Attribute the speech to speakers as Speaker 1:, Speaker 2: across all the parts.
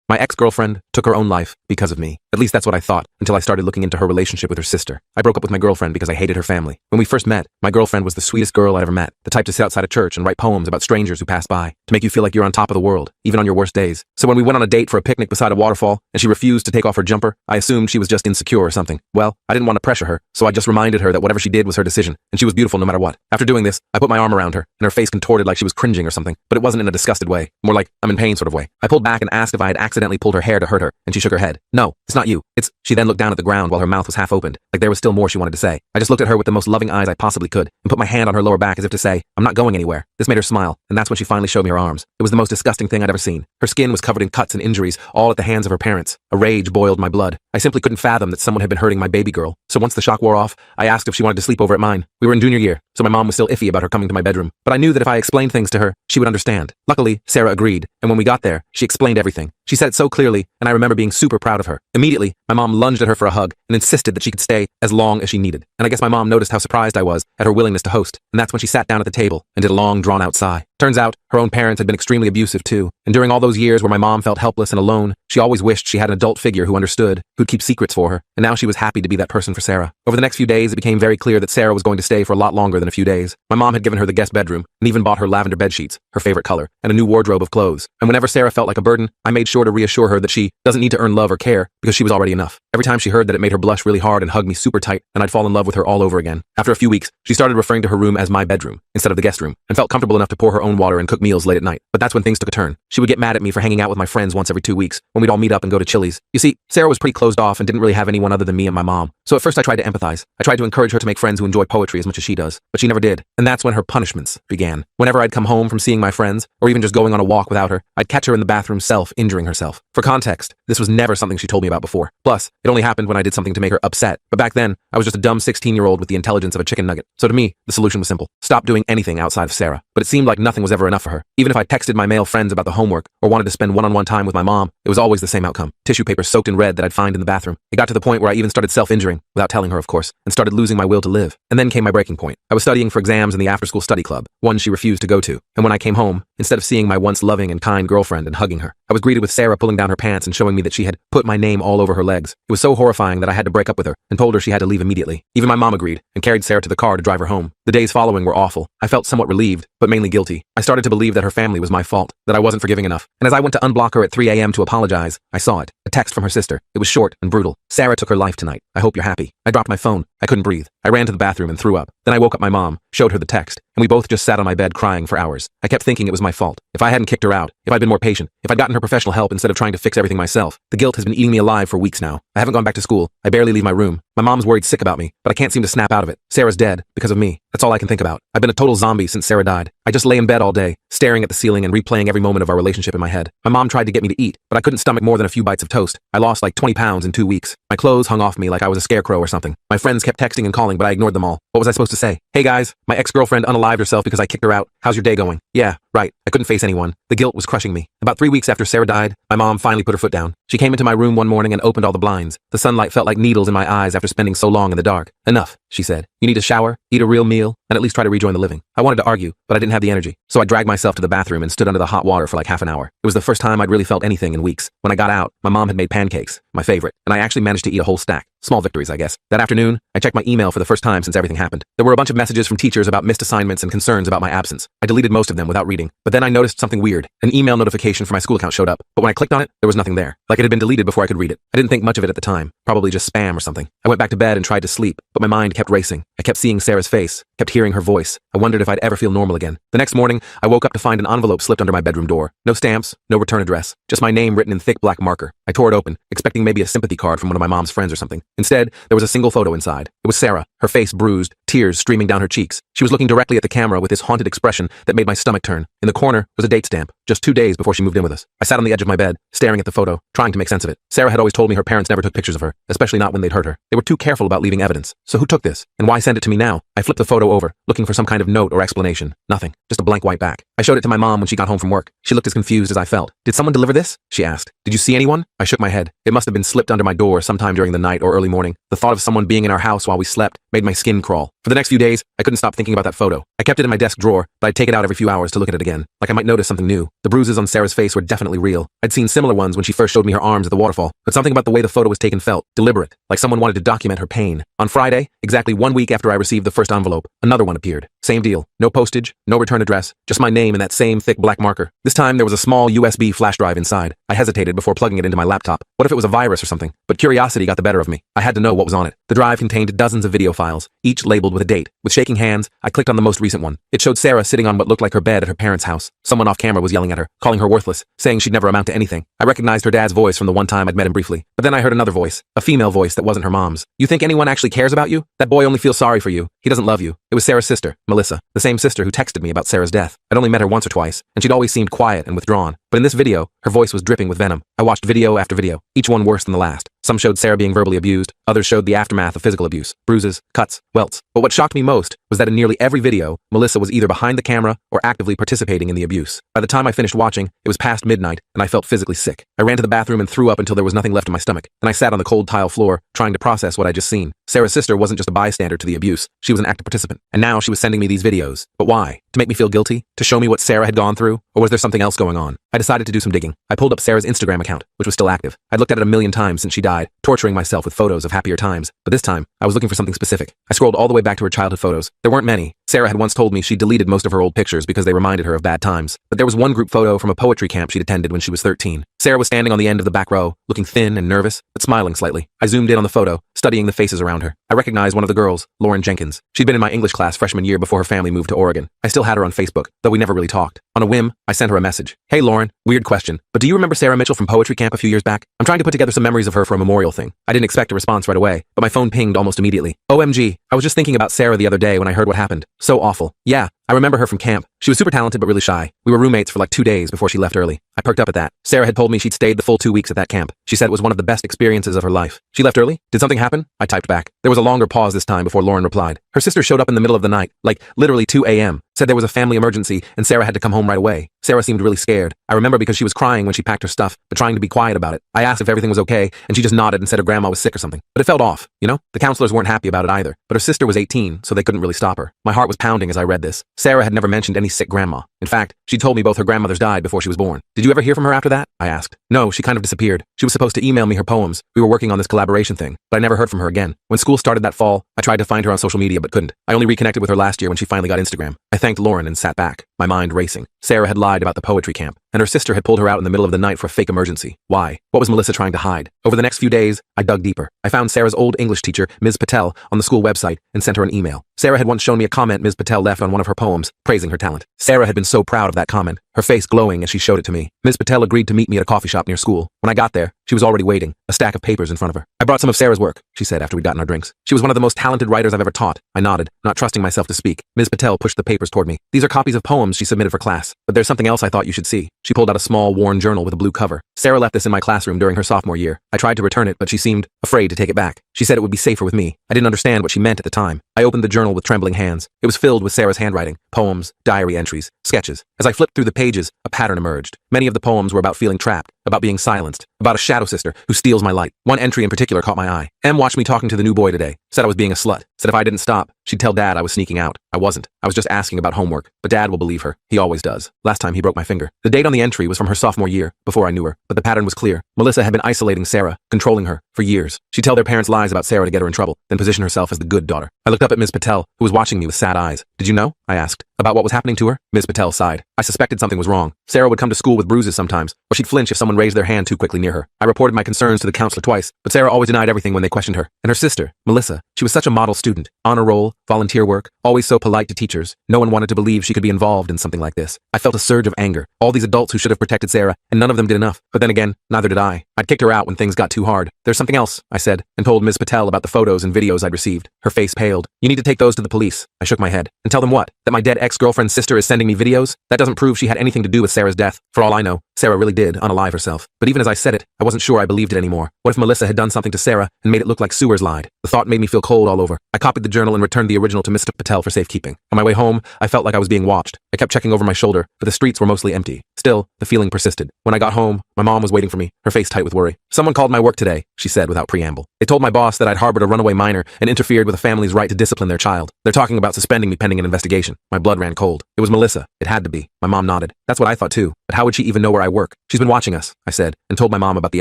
Speaker 1: My ex-girlfriend took her own life because of me. At least that's what I thought, until I started looking into her relationship with her sister. I broke up with my girlfriend because I hated her family. When we first met, my girlfriend was the sweetest girl I'd ever met, the type to sit outside a church and write poems about strangers who pass by, to make you feel like you're on top of the world, even on your worst days. So when we went on a date for a picnic beside a waterfall, and she refused to take off her jumper, I assumed she was just insecure or something. Well, I didn't want to pressure her, so I just reminded her that whatever she did was her decision, and she was beautiful no matter what. After doing this, I put my arm around her, and her face contorted like she was cringing or something, but it wasn't in a disgusted way, more like I'm in pain sort of way. I pulled back and asked if I had accidentally pulled her hair to hurt her, and she shook her head. No, it's not you. It's... She then looked down at the ground while her mouth was half opened, like there was still more she wanted to say. I just looked at her with the most loving eyes I possibly could, and put my hand on her lower back as if to say, I'm not going anywhere. This made her smile, and that's when she finally showed me her arms. It was the most disgusting thing I'd ever seen. Her skin was covered in cuts and injuries, all at the hands of her parents. A rage boiled my blood. I simply couldn't fathom that someone had been hurting my baby girl. So once the shock wore off, I asked if she wanted to sleep over at mine. We were in junior year, so my mom was still iffy about her coming to my bedroom. But I knew that if I explained things to her, she would understand. Luckily, Sarah agreed, and when we got there, she explained everything. She said it so clearly, and I remember being super proud of her. Immediately, my mom lunged at her for a hug and insisted that she could stay as long as she needed. And I guess my mom noticed how surprised I was at her willingness to host, and that's when she sat down at the table and did a long, drawn-out sigh. Turns out, her own parents had been extremely abusive too, and during all those years where my mom felt helpless and alone, she always wished she had an adult figure who understood, who'd keep secrets for her, and now she was happy to be that person for Sarah. Over the next few days, it became very clear that Sarah was going to stay for a lot longer than a few days. My mom had given her the guest bedroom, and even bought her lavender bed sheets, her favorite color, and a new wardrobe of clothes. And whenever Sarah felt like a burden, I made sure to reassure her that she doesn't need to earn love or care, because she was already enough. Every time she heard that, it made her blush really hard and hug me super tight, and I'd fall in love with her all over again. After a few weeks, she started referring to her room as my bedroom, instead of the guest room, and felt comfortable enough to pour her own water and cook meals late at night. But that's when things took a turn. She would get mad at me for hanging out with my friends once every 2 weeks, when we'd all meet up and go to Chili's. You see, Sarah was pretty closed off and didn't really have anyone other than me and my mom. So at first I tried to empathize. I tried to encourage her to make friends who enjoy poetry as much as she does, but she never did. And that's when her punishments began. Whenever I'd come home from seeing my friends, or even just going on a walk without her, I'd catch her in the bathroom self-injuring herself. For context, this was never something she told me about before. Plus, it only happened when I did something to make her upset. But back then, I was just a dumb 16-year-old with the intelligence of a chicken nugget. So to me, the solution was simple. Stop doing anything outside of Sarah. But it seemed like nothing was ever enough for her. Even if I texted my male friends about the homework, or wanted to spend one-on-one time with my mom, it was always the same outcome. Tissue paper soaked in red that I'd find in the bathroom. It got to the point where I even started self-injuring, without telling her of course, and started losing my will to live. And then came my breaking point. I was studying for exams in the after-school study club, one she refused to go to. And when I came home, instead of seeing my once loving and kind girlfriend and hugging her, I was greeted with Sarah pulling down her pants and showing me that she had put my name all over her legs. It was so horrifying that I had to break up with her and told her she had to leave immediately. Even my mom agreed and carried Sarah to the car to drive her home. The days following were awful. I felt somewhat relieved, but mainly guilty. I started to believe that her family was my fault, that I wasn't forgiving enough. And as I went to unblock her at 3 a.m. to apologize, I saw it. A text from her sister. It was short and brutal. Sarah took her life tonight. I hope you're happy. I dropped my phone. I couldn't breathe. I ran to the bathroom and threw up. Then I woke up my mom, showed her the text, and we both just sat on my bed crying for hours. I kept thinking it was my fault. If I hadn't kicked her out, if I'd been more patient, if I'd gotten her professional help instead of trying to fix everything myself. The guilt has been eating me alive for weeks now. I haven't gone back to school. I barely leave my room. My mom's worried sick about me, but I can't seem to snap out of it. Sarah's dead because of me. That's all I can think about. I've been a total zombie since Sarah died. I just lay in bed all day, staring at the ceiling and replaying every moment of our relationship in my head. My mom tried to get me to eat, but I couldn't stomach more than a few bites of toast. I lost like 20 pounds in 2 weeks. My clothes hung off me like I was a scarecrow or something. My friends kept texting and calling, but I ignored them all. What was I supposed to say? Hey guys, my ex-girlfriend unalived herself because I kicked her out. How's your day going? Yeah, right. I couldn't face anyone. The guilt was crushing me. About 3 weeks after Sarah died, my mom finally put her foot down. She came into my room one morning and opened all the blinds. The sunlight felt like needles in my eyes after spending so long in the dark. Enough, she said. You need to shower, eat a real meal, and at least try to rejoin the living. I wanted to argue, but I didn't have the energy. So I dragged myself to the bathroom and stood under the hot water for like half an hour. It was the first time I'd really felt anything in weeks. When I got out, my mom had made pancakes, my favorite, and I actually managed to eat a whole stack. Small victories, I guess. That afternoon, I checked my email for the first time since everything happened. There were a bunch of messages from teachers about missed assignments and concerns about my absence. I deleted most of them without reading, but then I noticed something weird. An email notification for my school account showed up, but when I clicked on it, there was nothing there. Like it had been deleted before I could read it. I didn't think much of it at the time. Probably just spam or something. I went back to bed and tried to sleep, but my mind kept racing. I kept seeing Sarah's face, kept hearing her voice. I wondered if I'd ever feel normal again. The next morning, I woke up to find an envelope slipped under my bedroom door. No stamps, no return address, just my name written in thick black marker. I tore it open, expecting maybe a sympathy card from one of my mom's friends or something. Instead, there was a single photo inside. It was Sarah, her face bruised, tears streaming down her cheeks. She was looking directly at the camera with this haunted expression that made my stomach turn. In the corner was a date stamp, just 2 days before she moved in with us. I sat on the edge of my bed, staring at the photo, trying to make sense of it. Sarah had always told me her parents never took pictures of her, especially not when they'd hurt her. They were too careful about leaving evidence. So who took this? And why send it to me now? I flipped the photo over, looking for some kind of note or explanation. Nothing. Just a blank white back. I showed it to my mom when she got home from work. She looked as confused as I felt. Did someone deliver this? She asked. Did you see anyone? I shook my head. It must have been slipped under my door sometime during the night or early morning. The thought of someone being in our house while we slept made my skin crawl. For the next few days, I couldn't stop thinking about that photo. I kept it in my desk drawer, but I'd take it out every few hours to look at it again, like I might notice something new. The bruises on Sarah's face were definitely real. I'd seen similar ones when she first showed me her arms at the waterfall, but something about the way the photo was taken felt deliberate, like someone wanted to document her pain. On Friday, exactly 1 week after I received the first envelope, another one appeared. Same deal. No postage, no return address, just my name in that same thick black marker. This time there was a small USB flash drive inside. I hesitated before plugging it into my laptop. What if it was a virus or something? But curiosity got the better of me. I had to know what was on it. The drive contained dozens of video files, each labeled with a date. With shaking hands, I clicked on the most recent one. It showed Sarah sitting on what looked like her bed at her parents' house. Someone off camera was yelling at her, calling her worthless, saying she'd never amount to anything. I recognized her dad's voice from the one time I'd met him briefly. But then I heard another voice, a female voice that wasn't her mom's. You think anyone actually cares about you? That boy only feels sorry for you. He doesn't love you. It was Sarah's sister, Melissa, the same sister who texted me about Sarah's death. I'd only met her once or twice, and she'd always seemed quiet and withdrawn. But in this video, her voice was dripping with venom. I watched video after video, each one worse than the last. Some showed Sarah being verbally abused, others showed the aftermath of physical abuse, bruises, cuts, welts. But what shocked me most was that in nearly every video, Melissa was either behind the camera or actively participating in the abuse. By the time I finished watching, it was past midnight, and I felt physically sick. I ran to the bathroom and threw up until there was nothing left in my stomach. Then I sat on the cold tile floor, trying to process what I'd just seen. Sarah's sister wasn't just a bystander to the abuse, she was an active participant. And now she was sending me these videos. But why? To make me feel guilty? To show me what Sarah had gone through? Or was there something else going on? I decided to do some digging. I pulled up Sarah's Instagram account, which was still active. I'd looked at it a million times since she died, torturing myself with photos of happier times. But this time, I was looking for something specific. I scrolled all the way back to her childhood photos. There weren't many. Sarah had once told me she deleted most of her old pictures because they reminded her of bad times. But there was one group photo from a poetry camp she'd attended when she was 13. Sarah was standing on the end of the back row, looking thin and nervous, but smiling slightly. I zoomed in on the photo, studying the faces around her. I recognized one of the girls, Lauren Jenkins. She'd been in my English class freshman year before her family moved to Oregon. I still had her on Facebook, though we never really talked. On a whim, I sent her a message. Hey Lauren, weird question, but do you remember Sarah Mitchell from poetry camp a few years back? I'm trying to put together some memories of her for a memorial thing. I didn't expect a response right away, but my phone pinged almost immediately. OMG, I was just thinking about Sarah the other day when I heard what happened. So awful. Yeah, I remember her from camp. She was super talented but really shy. We were roommates for like 2 days before she left early. I perked up at that. Sarah had told me she'd stayed the full 2 weeks at that camp. She said it was one of the best experiences of her life. She left early? Did something happen? I typed back. There was a longer pause this time before Lauren replied. Her sister showed up in the middle of the night, like literally 2 a.m. Said there was a family emergency and Sarah had to come home right away. Sarah seemed really scared. I remember because she was crying when she packed her stuff, but trying to be quiet about it. I asked if everything was okay, and she just nodded and said her grandma was sick or something. But it felt off, you know? The counselors weren't happy about it either, but her sister was 18, so they couldn't really stop her. My heart was pounding as I read this. Sarah had never mentioned any sick grandma. In fact, she told me both her grandmothers died before she was born. Did you ever hear from her after that? I asked. No, she kind of disappeared. She was supposed to email me her poems. We were working on this collaboration thing, but I never heard from her again. When school started that fall, I tried to find her on social media but couldn't. I only reconnected with her last year when she finally got Instagram. I thanked Lauren and sat back, my mind racing. Sarah had lied about the poetry camp, and her sister had pulled her out in the middle of the night for a fake emergency. Why? What was Melissa trying to hide? Over the next few days, I dug deeper. I found Sarah's old English teacher, Ms. Patel, on the school website and sent her an email. Sarah had once shown me a comment Ms. Patel left on one of her poems, praising her talent. Sarah had been so proud of that comment, her face glowing as she showed it to me. Ms. Patel agreed to meet me at a coffee shop near school. When I got there, she was already waiting, a stack of papers in front of her. I brought some of Sarah's work, she said after we'd gotten our drinks. She was one of the most talented writers I've ever taught. I nodded, not trusting myself to speak. Ms. Patel pushed the papers toward me. These are copies of poems she submitted for class, but there's something else I thought you should see. She pulled out a small, worn journal with a blue cover. Sarah left this in my classroom during her sophomore year. I tried to return it, but she seemed afraid to take it back. She said it would be safer with me. I didn't understand what she meant at the time. I opened the journal with trembling hands. It was filled with Sarah's handwriting, poems, diary entries, sketches. As I flipped through the pages, a pattern emerged. Many of the poems were about feeling trapped, about being silenced, about a shadow sister who steals my light. One entry in particular caught my eye. Em watched me talking to the new boy today, said I was being a slut, said if I didn't stop, she'd tell Dad I was sneaking out. I wasn't. I was just asking about homework, but Dad will believe her. He always does. Last time he broke my finger. The date on the entry was from her sophomore year, before I knew her, but the pattern was clear. Melissa had been isolating Sarah, controlling her, for years. She'd tell their parents lies about Sarah to get her in trouble, then position herself as the good daughter. I looked up at Ms. Patel, who was watching me with sad eyes. Did you know? I asked. About what was happening to her? Ms. Patel sighed. I suspected something was wrong. Sarah would come to school with bruises sometimes, or she'd flinch if someone raised their hand too quickly near her. I reported my concerns to the counselor twice, but Sarah always denied everything when they questioned her. And her sister, Melissa, she was such a model student. Honor roll, volunteer work, always so polite to teachers. No one wanted to believe she could be involved in something like this. I felt a surge of anger. All these adults who should have protected Sarah, and none of them did enough. But then again, neither did I. I'd kicked her out when things got too hard. There's something else, I said, and told Ms. Patel about the photos and videos I'd received. Her face paled. You need to take those to the police. I shook my head. And tell them what? That my dead ex-girlfriend's sister is sending me videos? That doesn't prove she had anything to do with Sarah's death. For all I know, Sarah really did unalive herself. But even as I said it, I wasn't sure I believed it anymore. What if Melissa had done something to Sarah and made it look like Sewers lied? The thought made me feel cold all over. I copied the journal and returned the original to Mr. Patel for safekeeping. On my way home, I felt like I was being watched. I kept checking over my shoulder, but the streets were mostly empty. Still, the feeling persisted. When I got home, my mom was waiting for me, her face tight with worry. Someone called my work today, she said without preamble. They told my boss that I'd harbored a runaway minor and interfered with a family's right to discipline their child. They're talking about suspending me pending an investigation. My blood ran cold. It was Melissa. It had to be. My mom nodded. That's what I thought too. But how would she even know where I work? She's been watching us, I said, and told my mom about the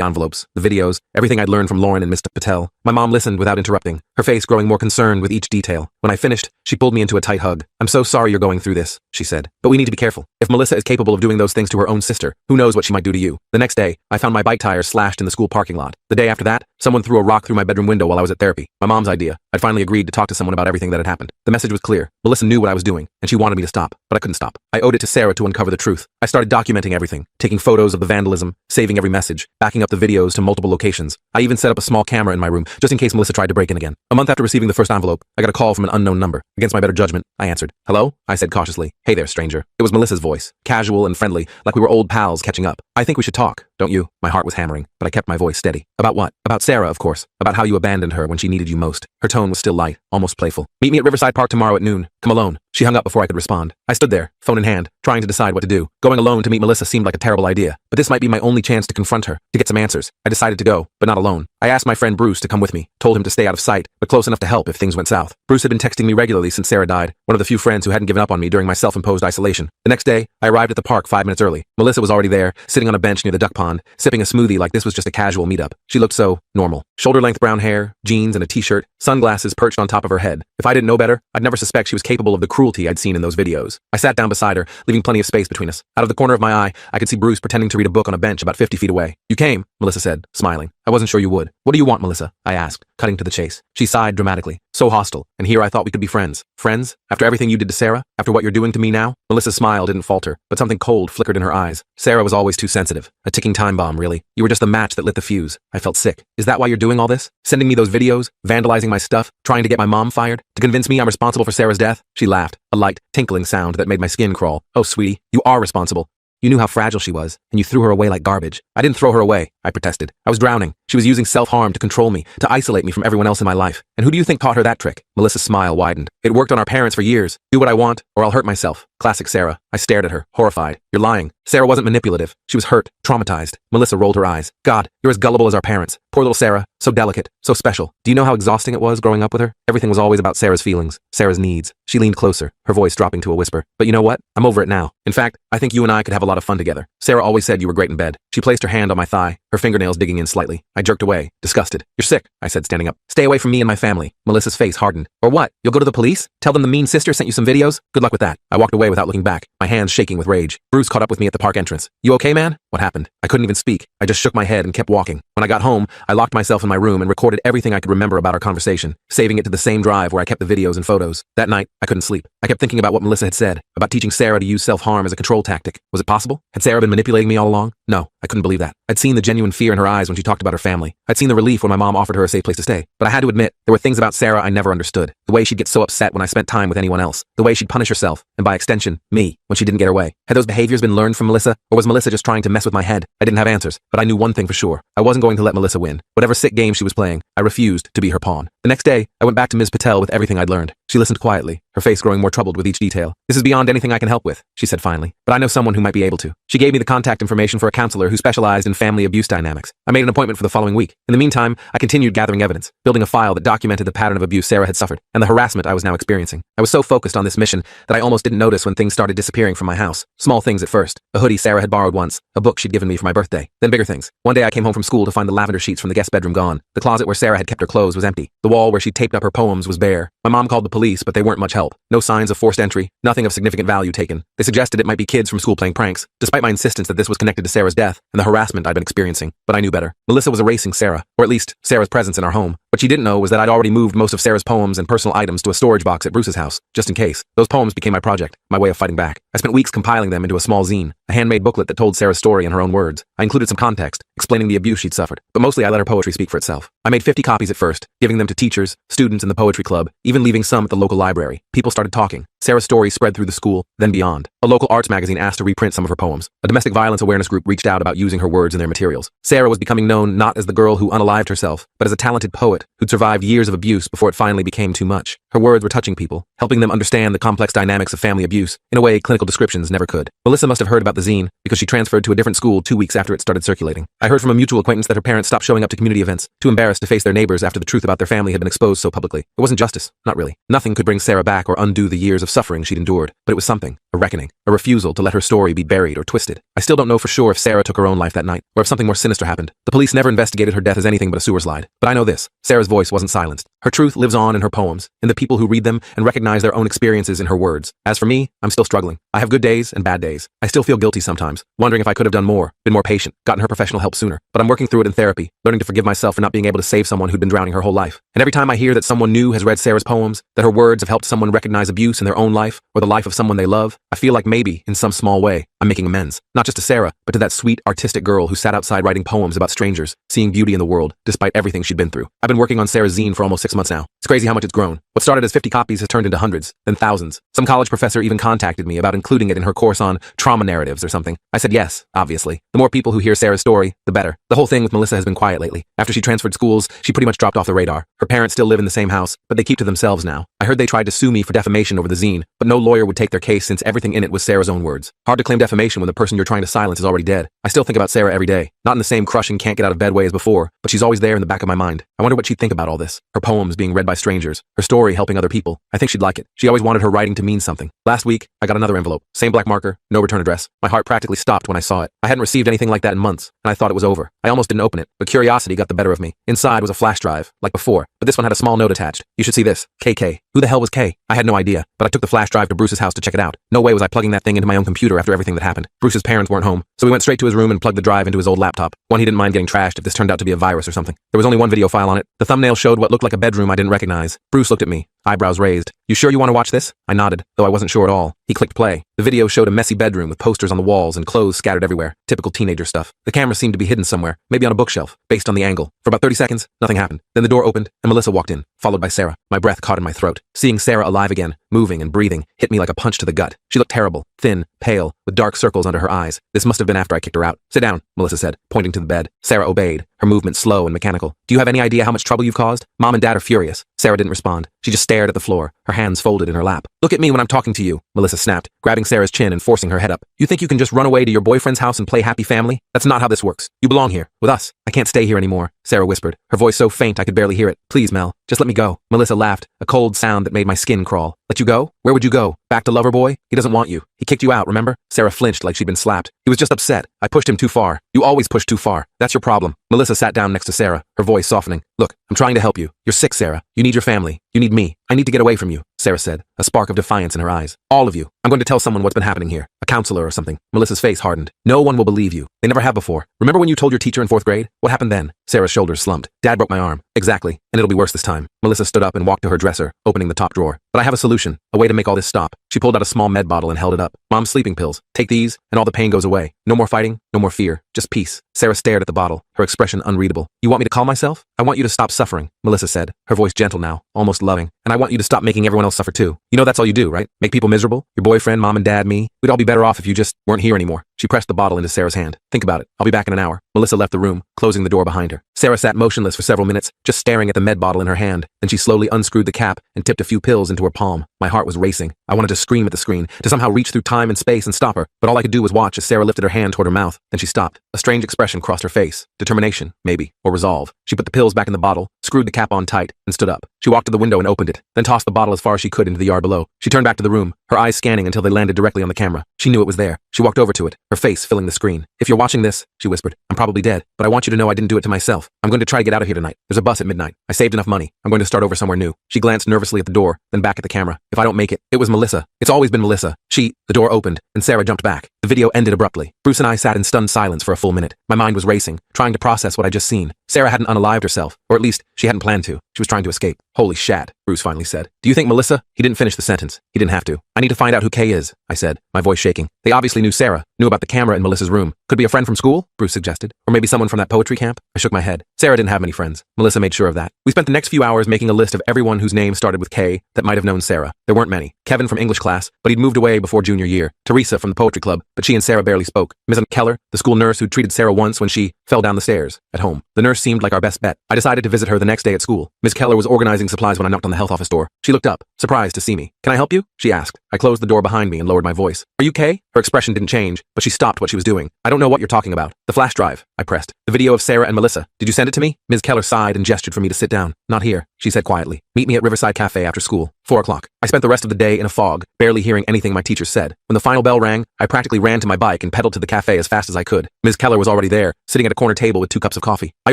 Speaker 1: envelopes, the videos, everything I'd learned from Lauren and Mr. Patel. My mom listened without interrupting, her face growing more concerned with each detail. When I finished, she pulled me into a tight hug. I'm so sorry you're going through this, she said. But we need to be careful. If Melissa is capable of doing those things to her own sister, who knows what she might do to you? The next day, I found my bike tires slashed in the school parking lot. The day after that, someone threw a rock through my bedroom window while I was at therapy. My mom's idea. I'd finally agreed to talk to someone about everything that had happened. The message was clear. Melissa knew what I was doing, and she wanted me to stop, but I couldn't stop. I owed it to Sarah to uncover the truth. I started documenting everything, taking photos of the vandalism, saving every message, backing up the videos to multiple locations. I even set up a small camera in my room, just in case Melissa tried to break in again. A month after receiving the first envelope, I got a call from an unknown number. Against my better judgment, I answered. Hello? I said cautiously. Hey there, stranger. It was Melissa's voice, casual and friendly, like we were old pals catching up. I think we should talk, don't you? My heart was hammering, but I kept my voice steady. About what? About Sarah, of course. About how you abandoned her when she needed you most. Her tone was still light, almost playful. Meet me at Riverside Park tomorrow at noon. Come alone. She hung up before I could respond. I stood there, phone in hand, trying to decide what to do. Going alone to meet Melissa seemed like a terrible idea, but this might be my only chance to confront her, to get some answers. I decided to go, but not alone. I asked my friend Bruce to come with me, told him to stay out of sight, but close enough to help if things went south. Bruce had been texting me regularly since Sarah died, one of the few friends who hadn't given up on me during my self-imposed isolation. The next day, I arrived at the park 5 minutes early. Melissa was already there, sitting on a bench near the duck pond, sipping a smoothie like this was just a casual meetup. She looked so normal. Shoulder-length brown hair, jeans and a t-shirt, sunglasses perched on top of her head. If I didn't know better, I'd never suspect she was capable of the cruelty I'd seen in those videos. I sat down beside her, leaving plenty of space between us. Out of the corner of my eye, I could see Bruce pretending to read a book on a bench about 50 feet away. You came, Melissa said, smiling. I wasn't sure you would. What do you want, Melissa? I asked, cutting to the chase. She sighed dramatically. So hostile, and here I thought we could be friends. Friends? After everything you did to Sarah? After what you're doing to me now? Melissa's smile didn't falter, but something cold flickered in her eyes. Sarah was always too sensitive. A ticking time bomb, really. You were just the match that lit the fuse. I felt sick. Is that why you're doing all this? Sending me those videos? Vandalizing my stuff? Trying to get my mom fired? To convince me I'm responsible for Sarah's death? She laughed, a light, tinkling sound that made my skin crawl. Oh, sweetie, you are responsible. You knew how fragile she was, and you threw her away like garbage. I didn't throw her away, I protested. I was drowning. She was using self-harm to control me, to isolate me from everyone else in my life. And who do you think taught her that trick? Melissa's smile widened. It worked on our parents for years. Do what I want, or I'll hurt myself. Classic Sarah. I stared at her, horrified. You're lying. Sarah wasn't manipulative. She was hurt, traumatized. Melissa rolled her eyes. God, you're as gullible as our parents. Poor little Sarah. So delicate, so special. Do you know how exhausting it was growing up with her? Everything was always about Sarah's feelings, Sarah's needs. She leaned closer, her voice dropping to a whisper. But you know what? I'm over it now. In fact, I think you and I could have a lot of fun together. Sarah always said you were great in bed. She placed her hand on my thigh, her fingernails digging in slightly. I jerked away, disgusted. You're sick, I said, standing up. Stay away from me and my family. Melissa's face hardened. Or what? You'll go to the police? Tell them the mean sister sent you some videos? Good luck with that. I walked away without looking back, my hands shaking with rage. Bruce caught up with me at the park entrance. You okay, man? What happened? I couldn't even speak. I just shook my head and kept walking. When I got home, I locked myself in my room and recorded everything I could remember about our conversation, saving it to the same drive where I kept the videos and photos. That night, I couldn't sleep. I kept thinking about what Melissa had said, about teaching Sarah to use self-harm as a control tactic. Was it possible? Had Sarah been manipulating me all along? No, I couldn't believe that. I'd seen the genuine fear in her eyes when she talked about her family. I'd seen the relief when my mom offered her a safe place to stay. But I had to admit, there were things about Sarah I never understood. The way she'd get so upset when I spent time with anyone else. The way she'd punish herself, and by extension, me, when she didn't get her way. Had those behaviors been learned from Melissa, or was Melissa just trying to mess with my head? I didn't have answers, but I knew one thing for sure. I wasn't going to let Melissa win. Whatever sick game she was playing, I refused to be her pawn. The next day, I went back to Ms. Patel with everything I'd learned. She listened quietly, her face growing more troubled with each detail. This is beyond anything I can help with, she said finally, but I know someone who might be able to. She gave me the contact information for a counselor who specialized in family abuse dynamics. I made an appointment for the following week. In the meantime, I continued gathering evidence, building a file that documented the pattern of abuse Sarah had suffered, and the harassment I was now experiencing. I was so focused on this mission that I almost didn't notice when things started disappearing from my house. Small things at first. A hoodie Sarah had borrowed once, a book she'd given me for my birthday. Then bigger things. One day I came home from school to find the lavender sheets from the guest bedroom gone. The closet where Sarah had kept her clothes was empty. The wall where she'd taped up her poems was bare. My mom called the police, but they weren't much help. No signs of forced entry, nothing of significant value taken. They suggested it might be kids from school playing pranks, despite my insistence that this was connected to Sarah's death and the harassment I'd been experiencing. But I knew better. Melissa was erasing Sarah, or at least Sarah's presence in our home. What she didn't know was that I'd already moved most of Sarah's poems and personal items to a storage box at Bruce's house, just in case. Those poems became my project, my way of fighting back. I spent weeks compiling them into a small zine, a handmade booklet that told Sarah's story in her own words. I included some context, explaining the abuse she'd suffered, but mostly I let her poetry speak for itself. I made 50 copies at first, giving them to teachers, students in the poetry club, even leaving some at the local library. People started talking. Sarah's story spread through the school, then beyond. A local arts magazine asked to reprint some of her poems. A domestic violence awareness group reached out about using her words in their materials. Sarah was becoming known not as the girl who unalived herself, but as a talented poet who'd survived years of abuse before it finally became too much. Her words were touching people, helping them understand the complex dynamics of family abuse in a way clinical descriptions never could. Melissa must have heard about the zine because she transferred to a different school 2 weeks after it started circulating. I heard from a mutual acquaintance that her parents stopped showing up to community events, too embarrassed to face their neighbors after the truth about their family had been exposed so publicly. It wasn't justice, not really. Nothing could bring Sarah back or undo the years of suffering she'd endured, but it was something, a reckoning, a refusal to let her story be buried or twisted. I still don't know for sure if Sarah took her own life that night, or if something more sinister happened. The police never investigated her death as anything but a sewer slide. But I know this, Sarah's voice wasn't silenced. Her truth lives on in her poems, in the people who read them and recognize their own experiences in her words. As for me, I'm still struggling. I have good days and bad days. I still feel guilty sometimes, wondering if I could have done more, been more patient, gotten her professional help sooner. But I'm working through it in therapy, learning to forgive myself for not being able to save someone who'd been drowning her whole life. And every time I hear that someone new has read Sarah's poems, that her words have helped someone recognize abuse in their own life or the life of someone they love, I feel like maybe, in some small way, I'm making amends. Not just to Sarah, but to that sweet, artistic girl who sat outside writing poems about strangers, seeing beauty in the world, despite everything she'd been through. I've been working on Sarah's zine for almost 6 months now. It's crazy how much it's grown. What started as 50 copies has turned into hundreds, then thousands. Some college professor even contacted me about including it in her course on trauma narratives or something. I said yes, obviously. The more people who hear Sarah's story, the better. The whole thing with Melissa has been quiet lately. After she transferred schools, she pretty much dropped off the radar. Her parents still live in the same house, but they keep to themselves now. I heard they tried to sue me for defamation over the zine, but no lawyer would take their case since everything in it was Sarah's own words. Hard to claim defamation when the person you're trying to silence is already dead. I still think about Sarah every day. Not in the same crushing can't get out of bed way as before, but she's always there in the back of my mind. I wonder what she'd think about all this. Her poems being read by strangers, her story helping other people. I think she'd like it. She always wanted her writing to mean something. Last week, I got another envelope. Same black marker, no return address. My heart practically stopped when I saw it. I hadn't received anything like that in months, and I thought it was over. I almost didn't open it, but curiosity got the better of me. Inside was a flash drive, like before, but this one had a small note attached. You should see this. KK. Who the hell was K? I had no idea, but I took the flash drive to Bruce's house to check it out. No way was I plugging that thing into my own computer after everything that happened. Bruce's parents weren't home, so we went straight to his room and plugged the drive into his old laptop. One he didn't mind getting trashed if this turned out to be a virus or something. There was only one video file on it. The thumbnail showed what looked like a bedroom I didn't recognize. Bruce looked at me, eyebrows raised. You sure you want to watch this? I nodded, though I wasn't sure at all. He clicked play. The video showed a messy bedroom with posters on the walls and clothes scattered everywhere. Typical teenager stuff. The camera seemed to be hidden somewhere, maybe on a bookshelf, based on the angle. For about 30 seconds, nothing happened. Then the door opened, and Melissa walked in, followed by Sarah. My breath caught in my throat. Seeing Sarah alive again, moving and breathing, hit me like a punch to the gut. She looked terrible, thin, pale, with dark circles under her eyes. This must have been after I kicked her out. Sit down, Melissa said, pointing to the bed. Sarah obeyed, her movement slow and mechanical. Do you have any idea how much trouble you've caused? Mom and Dad are furious. Sarah didn't respond. She just stared at the floor, her hands folded in her lap. Look at me when I'm talking to you, Melissa snapped, grabbing Sarah's chin and forcing her head up. You think you can just run away to your boyfriend's house and play happy family? That's not how this works. You belong here, with us. I can't stay here anymore, Sarah whispered, her voice so faint I could barely hear it. Please, Mel, just let me go. Melissa laughed, a cold sound that made my skin crawl. Let you go? Where would you go? Back to Loverboy? He doesn't want you. He kicked you out, remember? Sarah flinched like she'd been slapped. He was just upset. I pushed him too far. You always push too far. That's your problem. Melissa sat down next to Sarah, her voice softening. Look, I'm trying to help you. You're sick, Sarah. You need your family. You need me. I need to get away from you, Sarah said, a spark of defiance in her eyes. All of you. I'm going to tell someone what's been happening here. A counselor or something. Melissa's face hardened. No one will believe you. They never have before. Remember when you told your teacher in 4th grade? What happened then? Sarah's shoulders slumped. Dad broke my arm. Exactly. And it'll be worse this time. Melissa stood up and walked to her dresser, opening the top drawer. But I have a solution. A way to make all this stop. She pulled out a small med bottle and held it up. Mom's sleeping pills. Take these, and all the pain goes away. No more fighting, no more fear. Just peace. Sarah stared at the bottle, her expression unreadable. You want me to calm myself? I want you to stop suffering, Melissa said, her voice gentle now, almost loving. And I want you to stop making everyone else suffer too. You know that's all you do, right? Make people miserable? Your boyfriend, mom and dad, me? We'd all be better off if you just weren't here anymore. She pressed the bottle into Sarah's hand. Think about it. I'll be back in an hour. Melissa left the room, closing the door behind her. Sarah sat motionless for several minutes, just staring at the med bottle in her hand. Then she slowly unscrewed the cap and tipped a few pills into her palm. My heart was racing. I wanted to scream at the screen, to somehow reach through time and space and stop her. But all I could do was watch as Sarah lifted her hand toward her mouth. Then she stopped. A strange expression crossed her face. Determination, maybe, or resolve. She put the pills back in the bottle, screwed the cap on tight, and stood up. She walked to the window and opened it, then tossed the bottle as far as she could into the yard below. She turned back to the room, her eyes scanning until they landed directly on the camera. She knew it was there. She walked over to it, her face filling the screen. If you're watching this, she whispered, I'm probably dead, but I want you to know I didn't do it to myself. I'm going to try to get out of here tonight. There's a bus at midnight. I saved enough money. I'm going to start over somewhere new. She glanced nervously at the door, then back at the camera. If I don't make it, it was Melissa. It's always been Melissa. The door opened, and Sarah jumped back. The video ended abruptly. Bruce and I sat in stunned silence for a full minute. My mind was racing, trying to process what I'd just seen. Sarah hadn't unalived herself, or at least she hadn't planned to. She was trying to escape. Holy shat, Bruce finally said. Do you think Melissa? He didn't finish the sentence. He didn't have to. I need to find out who Kay is, I said, my voice shaking. They obviously knew Sarah, knew about the camera in Melissa's room. Could be a friend from school, Bruce suggested. Or maybe someone from that poetry camp? I shook my head. Sarah didn't have many friends. Melissa made sure of that. We spent the next few hours making a list of everyone whose name started with K that might have known Sarah. There weren't many. Kevin from English class, but he'd moved away before junior year. Teresa from the poetry club, but she and Sarah barely spoke. Ms. Keller, the school nurse who'd treated Sarah once when she fell down the stairs at home. The nurse seemed like our best bet. I decided to visit her the next day at school. Ms. Keller was organizing supplies when I knocked on the health office door. She looked up, surprised to see me. Can I help you? She asked. I closed the door behind me and lowered my voice. Are you Kay? Her expression didn't change, but she stopped what she was doing. I don't know what you're talking about. The flash drive, I pressed. The video of Sarah and Melissa. Did you send it to me? Ms. Keller sighed and gestured for me to sit down. Not here, she said quietly. Meet me at Riverside Cafe after school. 4 o'clock. I spent the rest of the day in a fog, barely hearing anything my teachers said. When the final bell rang, I practically ran to my bike and pedaled to the cafe as fast as I could. Ms. Keller was already there, sitting at a corner table with 2 cups of coffee. I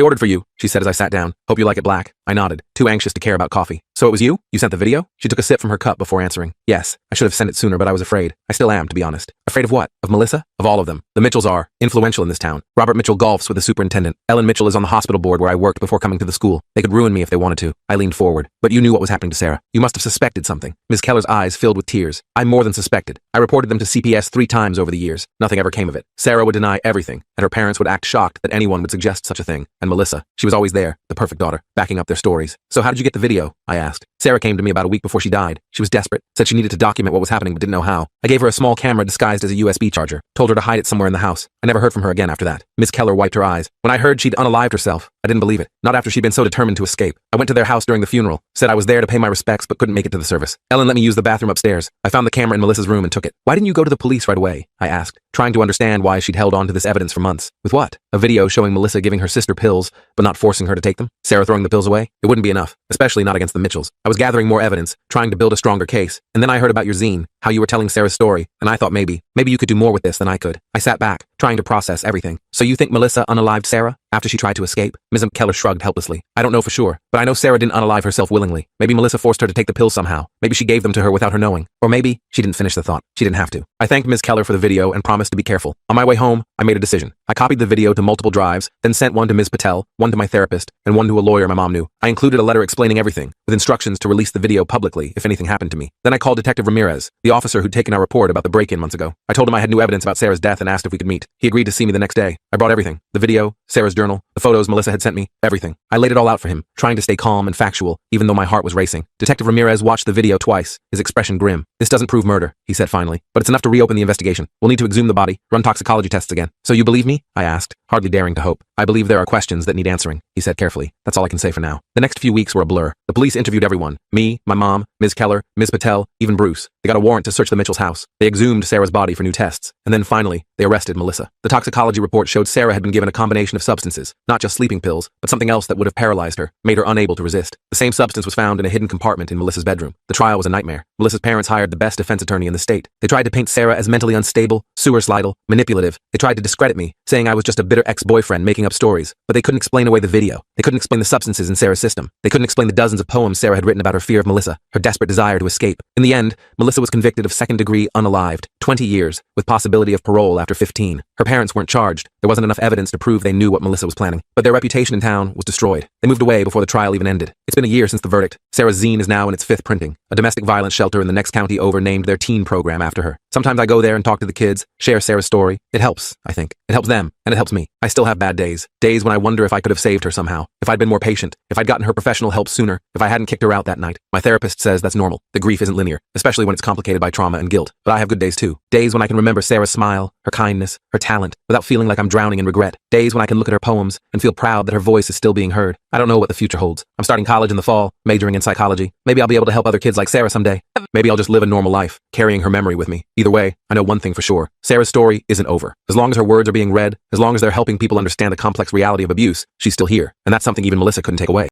Speaker 1: ordered for you, she said as I sat down. Hope you like it black. I nodded, too anxious to care about coffee. So it was you? You sent the video? She took a sip from her cup before answering. Yes, I should have sent it sooner, but I was afraid. I still am, to be honest. Afraid of what? Of Melissa? Of all of them. The Mitchells are influential in this town. Robert Mitchell golfs with the superintendent. Ellen Mitchell is on the hospital board where I worked before coming to the school. They could ruin me if they wanted to. I leaned forward. But you knew what was happening to Sarah. You must have suspected something. Ms. Keller's eyes filled with tears. I more than suspected. I reported them to CPS 3 times over the years. Nothing ever came of it. Sarah would deny everything, and her parents would act shocked that anyone would suggest such a thing. And Melissa, she was always there, the perfect daughter, backing up their stories. So how did you get the video? I asked. Sarah came to me about a week before she died. She was desperate, said she needed to document what was happening but didn't know how. I gave her a small camera disguised as a USB charger, told her to hide it somewhere in the house. I never heard from her again after that. Ms. Keller wiped her eyes. When I heard she'd unalived herself, I didn't believe it. Not after she'd been so determined to escape. I went to their house during the funeral, said I was there to pay my respects but couldn't make it to the service. Ellen let me use the bathroom upstairs. I found the camera in Melissa's room and took it. Why didn't you go to the police right away? I asked, trying to understand why she'd held on to this evidence for months. With what? A video showing Melissa giving her sister pills, but not forcing her to take them? Sarah throwing the pills away? It wouldn't be enough, especially not against the Mitchells. I was gathering more evidence, trying to build a stronger case, and then I heard about your zine, how you were telling Sarah's story, and I thought maybe you could do more with this than I could. I sat back, trying to process everything. So you think Melissa unalived Sarah after she tried to escape? Ms. Keller shrugged helplessly. I don't know for sure, but I know Sarah didn't unalive herself willingly. Maybe Melissa forced her to take the pills somehow. Maybe she gave them to her without her knowing. Or maybe she didn't finish the thought. She didn't have to. I thanked Ms. Keller for the video and promised to be careful. On my way home, I made a decision. I copied the video to multiple drives, then sent one to Ms. Patel, one to my therapist, and one to a lawyer my mom knew. I included a letter explaining everything, with instructions to release the video publicly if anything happened to me. Then I called Detective Ramirez, the officer who'd taken our report about the break-in months ago. I told him I had new evidence about Sarah's death and asked if we could meet. He agreed to see me the next day. I brought everything. The video, Sarah's journal, the photos Melissa had sent me, everything. I laid it all out for him, trying to stay calm and factual, even though my heart was racing. Detective Ramirez watched the video twice, his expression grim. This doesn't prove murder, he said finally, but it's enough to reopen the investigation. We'll need to exhume the body, run toxicology tests again. So you believe me? I asked, hardly daring to hope. I believe there are questions that need answering, he said carefully. That's all I can say for now. The next few weeks were a blur. The police interviewed everyone. Me, my mom, Ms. Keller, Ms. Patel, even Bruce. They got a warrant to search the Mitchells' house. They exhumed Sarah's body for new tests. And then finally, they arrested Melissa. The toxicology report showed Sarah had been given a combination of substances, not just sleeping pills, but something else that would have paralyzed her, made her unable to resist. The same substance was found in a hidden compartment in Melissa's bedroom. The trial was a nightmare. Melissa's parents hired the best defense attorney in the state. They tried to paint Sarah as mentally unstable, suicidal, manipulative. They tried to discredit me, saying I was just a bitter ex-boyfriend making up stories. But they couldn't explain away the video. They couldn't explain the substances in Sarah's system. They couldn't explain the dozens of poems Sarah had written about her fear of Melissa, her desperate desire to escape. In the end, Melissa was convicted of second-degree unalived, 20 years, with possibility of parole after 15. Her parents weren't charged. There wasn't enough evidence to prove they knew what Melissa was planning. But their reputation in town was destroyed. They moved away before the trial even ended. It's been a year since the verdict. Sarah's zine is now in its 5th printing. A domestic violence shelter in the next county over named their teen program after her. Sometimes I go there and talk to the kids, share Sarah's story. It helps, I think. It helps them, and it helps me. I still have bad days. Days when I wonder if I could have saved her somehow. If I'd been more patient. If I'd gotten her professional help sooner. If I hadn't kicked her out that night. My therapist says that's normal. The grief isn't linear, especially when it's complicated by trauma and guilt. But I have good days too. Days when I can remember Sarah's smile, her kindness, her talent, without feeling like I'm drowning in regret. Days when I can look at her poems and feel proud that her voice is still being heard. I don't know what the future holds. I'm starting college in the fall, majoring in psychology. Maybe I'll be able to help other kids like Sarah someday. Maybe I'll just live a normal life, carrying her memory with me. Either way, I know one thing for sure. Sarah's story isn't over. As long as her words are being read, as long as they're helping people understand the complex reality of abuse, she's still here. And that's something even Melissa couldn't take away.